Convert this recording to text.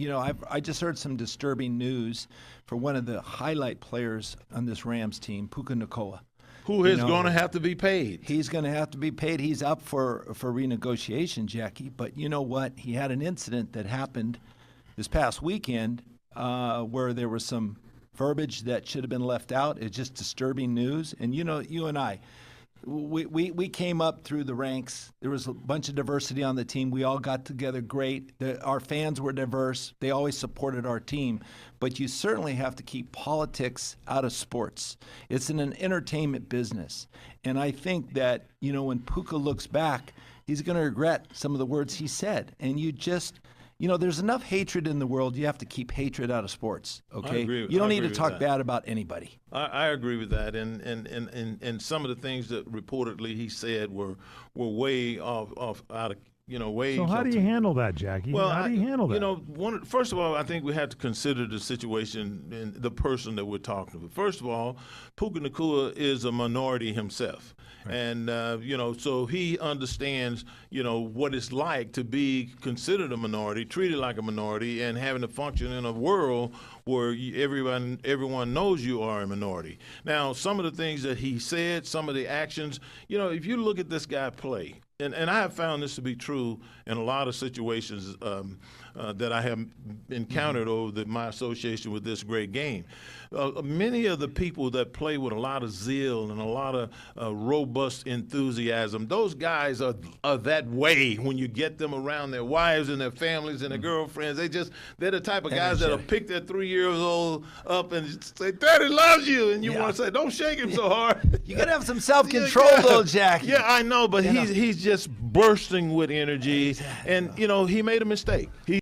I just heard some disturbing news for one of the highlight players on this Rams team, Puka Nacua. Who is going to have to be paid? He's going to have to be paid. He's up for renegotiation, Jackie. But you know what? He had an incident that happened this past weekend where there was some verbiage that should have been left out. It's just disturbing news. And you and I, we came up through the ranks. There was a bunch of diversity on the team. We all got together great. Our fans were diverse. They always supported our team. But you certainly have to keep politics out of sports. It's an entertainment business. And I think that, when Puka looks back, he's going to regret some of the words he said. And there's enough hatred in the world. You have to keep hatred out of sports, okay? You don't need to talk bad about anybody. I agree with that. And some of the things that reportedly he said were way off out of way. So how do you handle that, Jackie? Well, how do you handle that? First of all, I think we have to consider the situation and the person that we're talking to. First of all, Puka Nacua is a minority himself. Right. And, so he understands, what it's like to be considered a minority, treated like a minority, and having to function in a world where everyone knows you are a minority. Now, some of the things that he said, some of the actions, if you look at this guy play, and I have found this to be true in a lot of situations that I have encountered over my association with this great game. Many of the people that play with a lot of zeal and a lot of robust enthusiasm, those guys are that way when you get them around their wives and their families and their girlfriends. They're the type of guys that'll pick their 3-year-old up and say, "Daddy loves you," and you want to say, "Don't shake him so hard." You got to have some self-control, though, Jackie. Yeah, I know, but he's just bursting with energy, and he made a mistake.